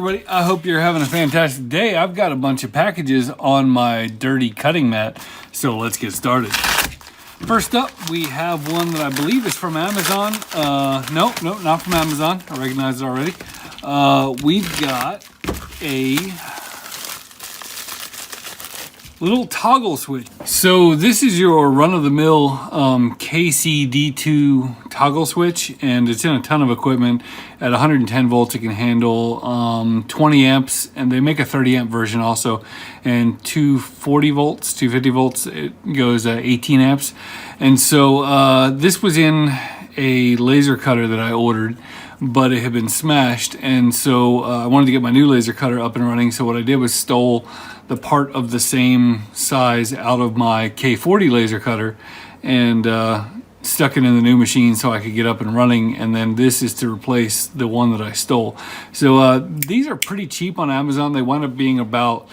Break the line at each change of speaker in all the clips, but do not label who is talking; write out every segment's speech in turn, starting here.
everybody, I hope you're having a fantastic day. I've got a bunch of packages on my dirty cutting mat, so let's get started. First up, we have one that I believe is from Amazon. Nope, not from Amazon. I recognize it already. We've got a little toggle switch. So this is your run-of-the-mill KCD2 toggle switch, and it's in a ton of equipment. At 110 volts it can handle 20 amps, and they make a 30 amp version also, and 240 volts, 250 volts, it goes 18 amps. And so this was in a laser cutter that I ordered, but it had been smashed, and so I wanted to get my new laser cutter up and running. So what I did was stole the part of the same size out of my K40 laser cutter and stuck it in the new machine so I could get up and running, and then this is to replace the one that I stole. So these are pretty cheap on Amazon. They wind up being about,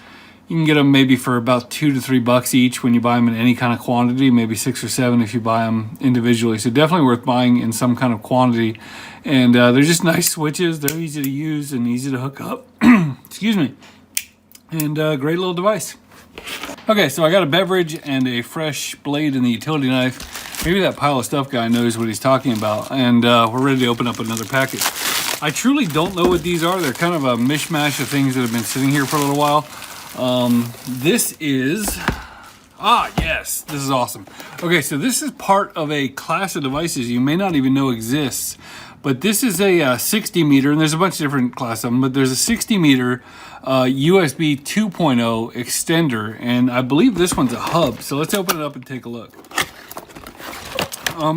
you can get them maybe for about $2 to $3 each when you buy them in any kind of quantity, maybe 6 or 7 if you buy them individually. So definitely worth buying in some kind of quantity. And they're just nice switches. They're easy to use and easy to hook up. Excuse me. And great little device. Okay, so I got a beverage and a fresh blade and the utility knife. Maybe that pile of stuff guy knows what he's talking about. And we're ready to open up another package. I truly don't know what these are. They're kind of a mishmash of things that have been sitting here for a little while. This is, yes, this is awesome. Okay, so this is part of a class of devices you may not even know exists. But this is a 60 meter, and there's a bunch of different classes of them, but there's a 60 meter USB 2.0 extender, and I believe this one's a hub. So let's open it up and take a look.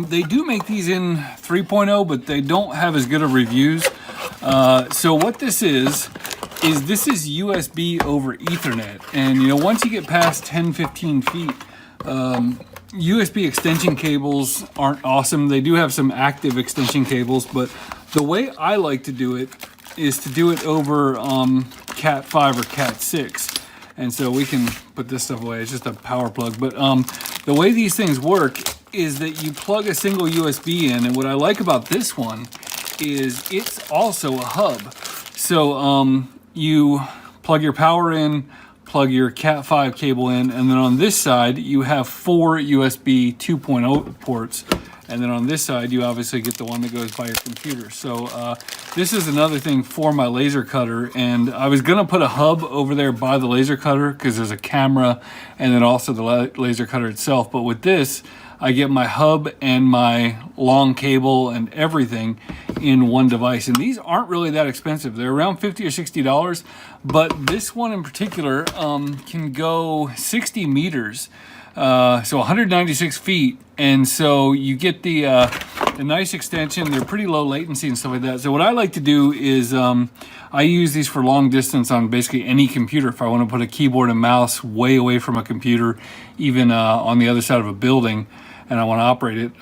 They do make these in 3.0, but they don't have as good of reviews. So what this is USB over Ethernet. And you know, once you get past 10-15 feet, USB extension cables aren't awesome. They do have some active extension cables, but the way I like to do it is to do it over Cat 5 or Cat 6. And so we can put this stuff away. It's just a power plug. But the way these things work is that you plug a single USB in, and what I like about this one is it's also a hub. So you plug your power in, plug your Cat 5 cable in, and then on this side you have 4 USB 2.0 ports, and then on this side you obviously get the one that goes by your computer. So this is another thing for my laser cutter, and I was gonna put a hub over there by the laser cutter because there's a camera and then also the laser cutter itself, but with this I get my hub and my long cable and everything in one device. And these aren't really that expensive. They're around $50 or $60, but this one in particular can go 60 meters, so 196 feet. And so you get the nice extension. They're pretty low latency and stuff like that. So what I like to do is I use these for long distance on basically any computer. If I want to put a keyboard and mouse way away from a computer, even on the other side of a building, and I want to operate it,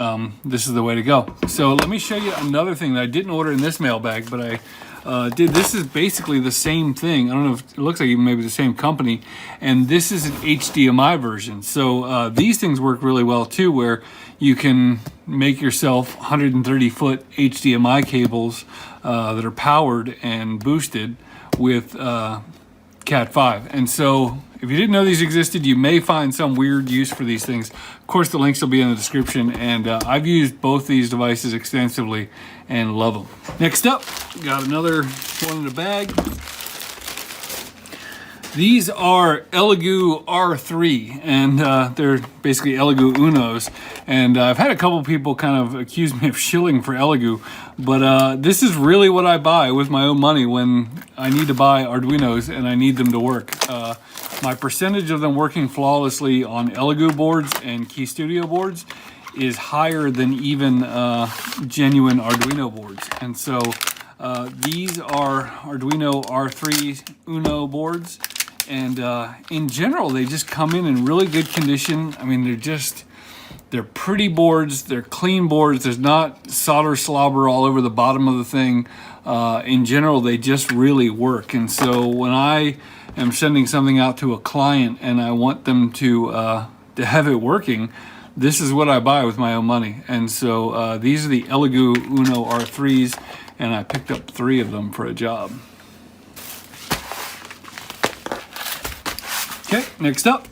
this is the way to go. So let me show you another thing that I didn't order in this mailbag, but I did. This is basically the same thing. I don't know if it looks like even maybe the same company, and this is an HDMI version. So these things work really well too, where you can make yourself 130 foot HDMI cables that are powered and boosted with Cat 5. And so if you didn't know these existed, you may find some weird use for these things. Of course, the links will be in the description, and I've used both these devices extensively and love them. Next up, got another one in the bag. These are Elegoo R3, and they're basically Elegoo Unos. And I've had a couple people kind of accuse me of shilling for Elegoo, but this is really what I buy with my own money when I need to buy Arduinos and I need them to work. My percentage of them working flawlessly on Elegoo boards and Keyestudio boards is higher than even genuine Arduino boards. And so these are Arduino R3 Uno boards. And in general, they just come in really good condition. I mean, they're pretty boards, they're clean boards, there's not solder slobber all over the bottom of the thing. In general, they just really work. And so when I am sending something out to a client and I want them to have it working, this is what I buy with my own money. And so these are the Elegoo Uno R3s, and I picked up 3 of them for a job. Okay, next up.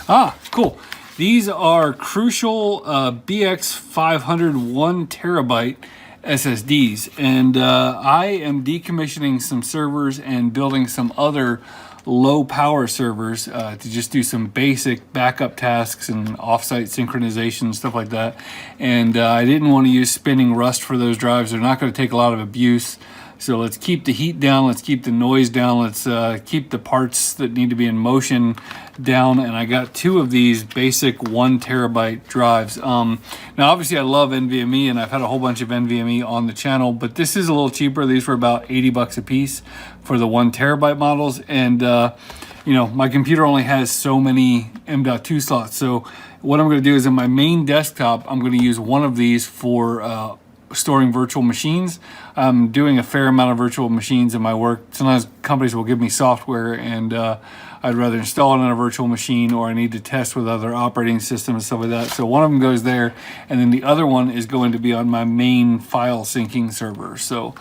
Ah, cool. These are Crucal BX500 1 terabyte SSDs, and I am decommissioning some servers and building some other low power servers to just do some basic backup tasks and offsite synchronization, stuff like that. And I didn't want to use spinning rust for those drives. They're not going to take a lot of abuse. So let's keep the heat down, let's keep the noise down, let's keep the parts that need to be in motion down. And I got two of these basic 1 terabyte drives. Now obviously I love NVMe, and I've had a whole bunch of NVMe on the channel, but this is a little cheaper. These were about 80 bucks a piece for the 1 terabyte models. And you know, my computer only has so many M.2 slots. So what I'm going to do is in my main desktop, I'm going to use one of these for storing virtual machines. I'm doing a fair amount of virtual machines in my work. Sometimes companies will give me software, and I'd rather install it on a virtual machine, or I need to test with other operating systems and stuff like that. So one of them goes there, and then the other one is going to be on my main file syncing server. So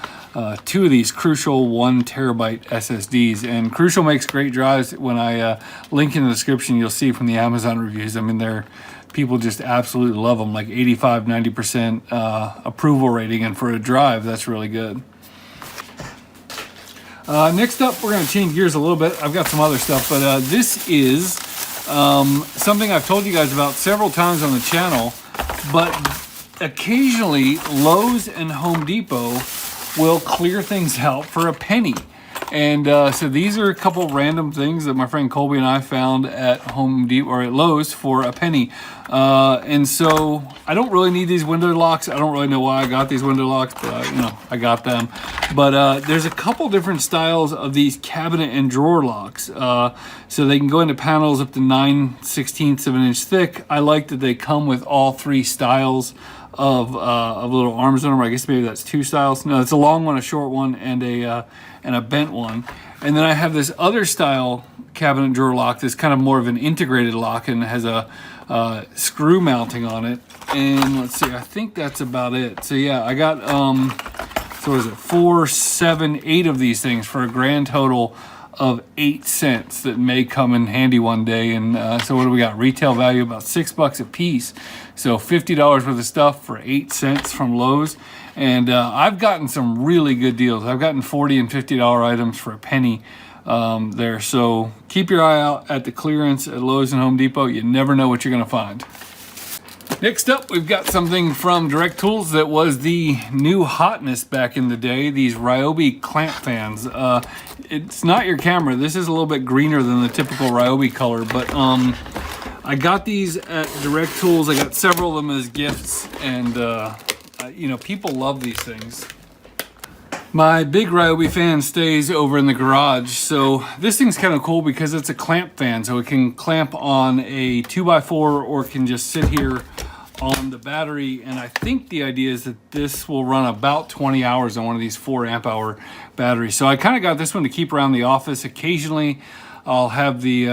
two of these Crucal 1 terabyte SSDs, and Crucal makes great drives. When I link in the description, you'll see from the Amazon reviews. I mean, people just absolutely love them, like 85–90% approval rating, and for a drive, that's really good. Next up, we're going to change gears a little bit. I've got some other stuff, but this is something I've told you guys about several times on the channel, but occasionally Lowe's and Home Depot will clear things out for a penny. And so these are a couple random things that my friend Colby and I found at Home Depot or at Lowe's for a penny. And so I don't really need these window locks. I don't really know why I got these window locks, but you know, I got them. But there's a couple different styles of these cabinet and drawer locks. So they can go into panels up to 9/16 of an inch thick. I like that they come with all three styles of little arms on them. I guess maybe that's two styles. No, it's a long one, a short one, and a bent one. And then I have this other style cabinet drawer lock that's kind of more of an integrated lock and has a screw mounting on it. And let's see, I think that's about it. So yeah, I got so what is it, 4, 7, 8 of these things for a grand total of 8 cents that may come in handy one day. And so what do we got? Retail value about $6 a piece. So $50 worth of stuff for 8 cents from Lowe's. And I've gotten some really good deals. I've gotten $40 and $50 items for a penny there. So keep your eye out at the clearance at Lowe's and Home Depot. You never know what you're going to find. Next up, we've got something from Direct Tools that was the new hotness back in the day, these Ryobi clamp fans. It's not your camera. This is a little bit greener than the typical Ryobi color, but I got these at Direct Tools. I got several of them as gifts, and you know, people love these things. My big Ryobi fan stays over in the garage, so this thing's kind of cool because it's a clamp fan, so it can clamp on a 2x4 or it can just sit here on the battery. And I think the idea is that this will run about 20 hours on one of these 4 amp hour batteries. So I kind of got this one to keep around the office. Occasionally I'll have the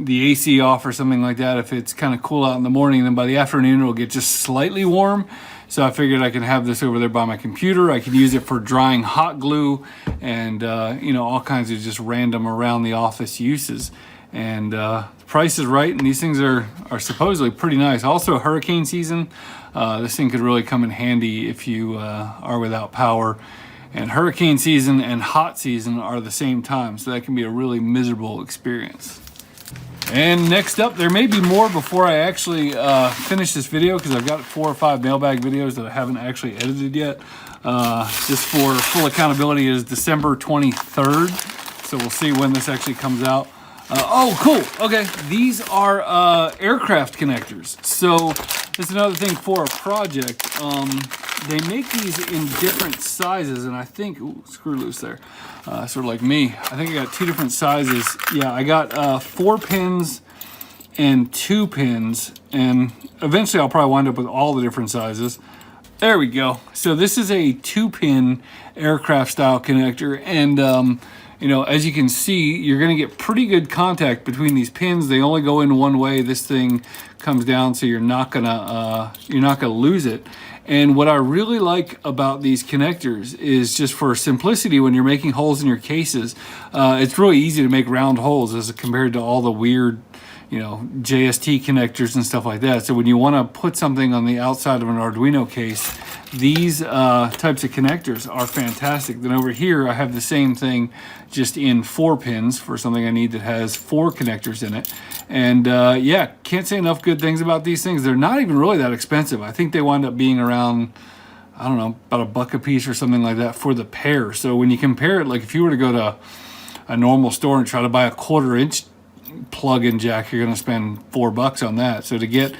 AC off or something like that if it's kind of cool out in the morning. Then by the afternoon it'll get just slightly warm. So I figured I can have this over there by my computer. I can use it for drying hot glue and you know, all kinds of just random around the office uses. And the price is right, and these things are supposedly pretty nice. Also hurricane season, this thing could really come in handy if you are without power. And hurricane season and hot season are the same time, so that can be a really miserable experience. And next up, there may be more before I actually finish this video, because I've got 4 or 5 mailbag videos that I haven't actually edited yet. Just for full accountability, is December 23rd, so we'll see when this actually comes out. Oh, cool. Okay, these are aircraft connectors. So this is another thing for a project. They make these in different sizes, and I think, ooh, screw loose there. Sort of like me. I think I got 2 different sizes. Yeah, I got 4 pins and 2 pins, and eventually I'll probably wind up with all the different sizes. There we go. So this is a 2-pin aircraft style connector, and you know, as you can see, you're going to get pretty good contact between these pins. They only go in one way. This thing comes down, so you're not gonna lose it. And what I really like about these connectors is just for simplicity, when you're making holes in your cases, it's really easy to make round holes as compared to all the weird, you know, JST connectors and stuff like that. So when you want to put something on the outside of an Arduino case, these types of connectors are fantastic. Then over here, I have the same thing, just in 4 pins for something I need that has 4 connectors in it. And yeah, can't say enough good things about these things. They're not even really that expensive. I think they wind up being around, I don't know, about $1 a piece or something like that for the pair. So when you compare it, like if you were to go to a normal store and try to buy a 1/4 inch plug-in jack, you're going to spend $4 on that. So to get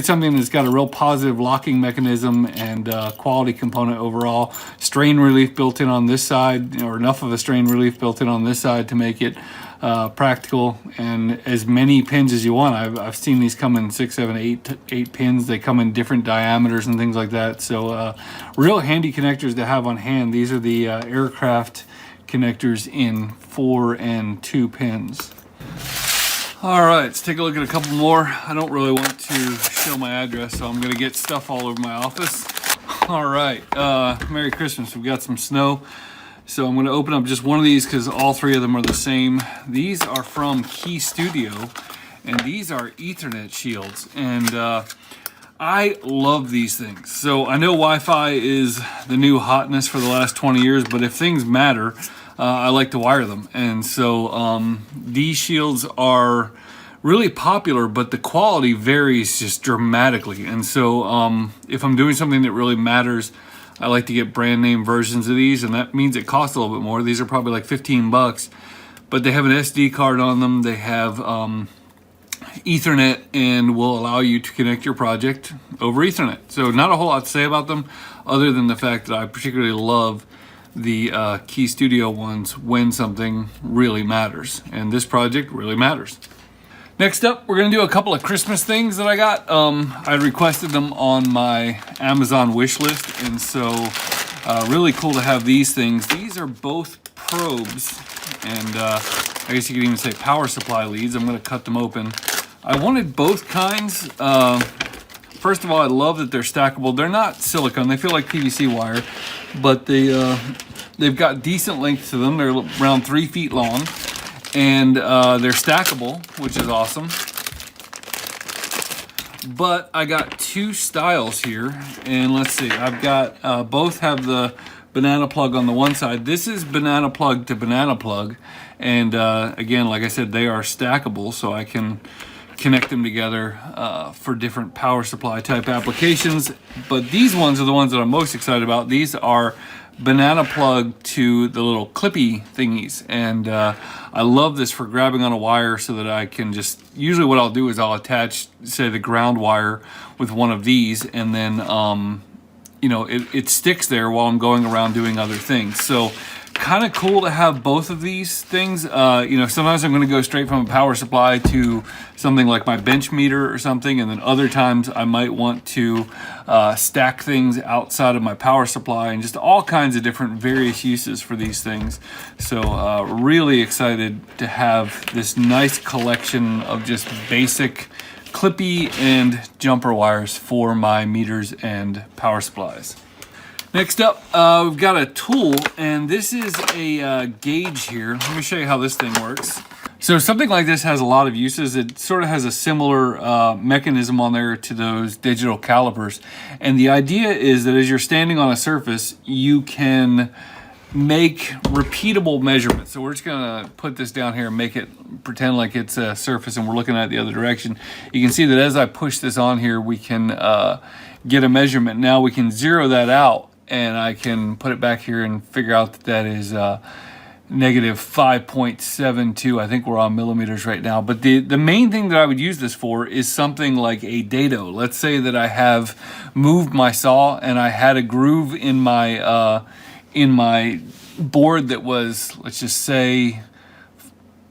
something that's got a real positive locking mechanism and quality component overall, strain relief built in on this side, or enough of a strain relief built in on this side to make it practical, and as many pins as you want. I've seen these come in 6, 7, 8 pins. They come in different diameters and things like that. So real handy connectors to have on hand. These are the aircraft connectors in 4 and 2 pins. All right, let's take a look at a couple more. I don't really want to show my address, so I'm gonna get stuff all over my office. All right, Merry Christmas. We've got some snow. So I'm gonna open up just one of these because all 3 of them are the same. These are from Keyestudio, and these are Ethernet shields. And I love these things. So I know Wi-Fi is the new hotness for the last 20 years, but if things matter, I like to wire them. And so these shields are really popular, but the quality varies just dramatically. And so if I'm doing something that really matters, I like to get brand name versions of these, and that means it costs a little bit more. These are probably like $15, but they have an SD card on them. They have Ethernet and will allow you to connect your project over Ethernet. So not a whole lot to say about them other than the fact that I particularly love the Keyestudio ones when something really matters, and this project really matters. Next up, we're gonna do a couple of Christmas things that I got. I requested them on my Amazon wish list, and so really cool to have these things. These are both probes, and I guess you could even say power supply leads. I'm gonna cut them open. I wanted both kinds. First of all, I love that they're stackable. They're not silicone, they feel like PVC wire, but they've got decent length to them. They're around 3 feet long, and they're stackable, which is awesome. But I got 2 styles here, and let's see, I've got, both have the banana plug on the one side. This is banana plug to banana plug, and again, like I said, they are stackable, so I can connect them together for different power supply type applications. But these ones are the ones that I'm most excited about. These are banana plug to the little clippy thingies, and I love this for grabbing on a wire so that I can just, usually what I'll do is I'll attach, say, the ground wire with one of these, and then you know, it sticks there while I'm going around doing other things. So kind of cool to have both of these things. You know, sometimes I'm going to go straight from a power supply to something like my bench meter or something, and then other times I might want to stack things outside of my power supply, and just all kinds of different various uses for these things. So really excited to have this nice collection of just basic clippy and jumper wires for my meters and power supplies. Next up, we've got a tool, and this is a gauge here. Let me show you how this thing works. So something like this has a lot of uses. It sort of has a similar mechanism on there to those digital calipers. And the idea is that as you're standing on a surface, you can make repeatable measurements. So we're just gonna put this down here and make it pretend like it's a surface and we're looking at the other direction. You can see that as I push this on here, we can get a measurement. Now we can zero that out, and I can put it back here and figure out that that is negative 5.72. I think we're on millimeters right now. But the main thing that I would use this for is something like a dado. Let's say that I have moved my saw and I had a groove in my board that was, let's just say,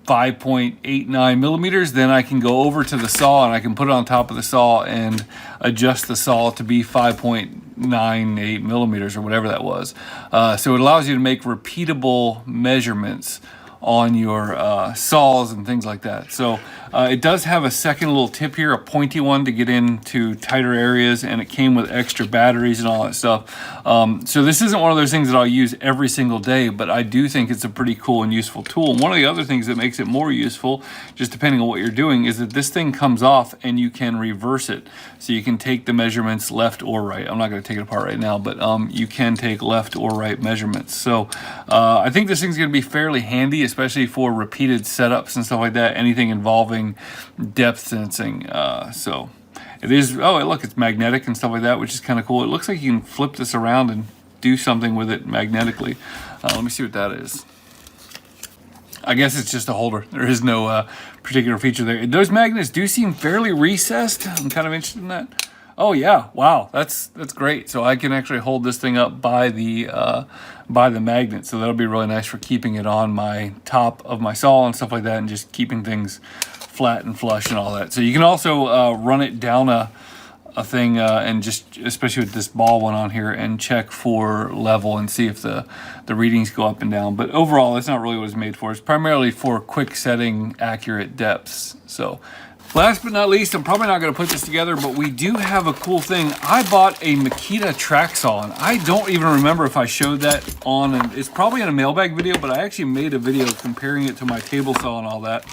5.89 millimeters. Then I can go over to the saw and I can put it on top of the saw and adjust the saw to be 5.98 millimeters or whatever that was. So it allows you to make repeatable measurements on your saws and things like that. So it does have a second little tip here, a pointy one to get into tighter areas, and it came with extra batteries and all that stuff. So this isn't one of those things that I'll use every single day, but I do think it's a pretty cool and useful tool. And one of the other things that makes it more useful, just depending on what you're doing, is that this thing comes off and you can reverse it. So you can take the measurements left or right. I'm not going to take it apart right now, but you can take left or right measurements. So I think this thing's going to be fairly handy, especially for repeated setups and stuff like that, anything involving depth sensing. So it is, oh, look, it's magnetic and stuff like that, which is kind of cool. It looks like you can flip this around and do something with it magnetically. Let me see what that is. I guess it's just a holder. There is no particular feature there. Those magnets do seem fairly recessed. I'm kind of interested in that. Oh yeah, wow, that's great. So I can actually hold this thing up by the magnet. So that'll be really nice for keeping it on my top of my saw and stuff like that, and just keeping things flat and flush and all that. So you can also run it down a thing and just, especially with this ball one on here, and check for level and see if the readings go up and down. But overall, that's not really what it's made for. It's primarily for quick setting accurate depths. So last but not least, I'm probably not going to put this together, but we do have a cool thing. I bought a Makita Track Saw, and I don't even remember if I showed that on, and it's probably in a Mailbag video, but I actually made a video comparing it to my table saw and all that.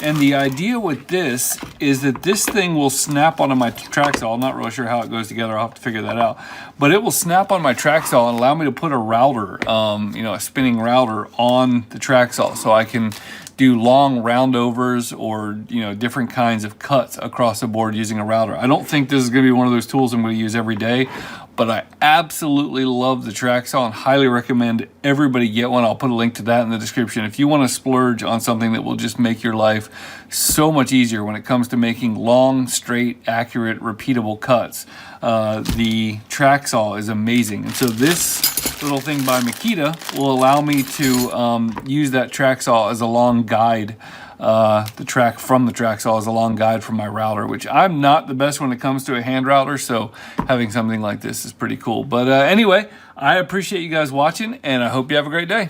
And the idea with this is that this thing will snap onto my track saw. I'm not really sure how it goes together. I'll have to figure that out. But it will snap on my track saw and allow me to put a router, a spinning router on the track saw, so I can do long roundovers or different kinds of cuts across the board using a router. I don't think this is going to be one of those tools I'm going to use every day, but I absolutely love the track saw and highly recommend everybody get one. I'll put a link to that in the description. If you want to splurge on something that will just make your life so much easier when it comes to making long, straight, accurate, repeatable cuts, the track saw is amazing. And so this little thing by Makita will allow me to use that track saw as a long guide, the track from the track saw as a long guide from my router, which I'm not the best when it comes to a hand router, so having something like this is pretty cool. But anyway, I appreciate you guys watching, and I hope you have a great day.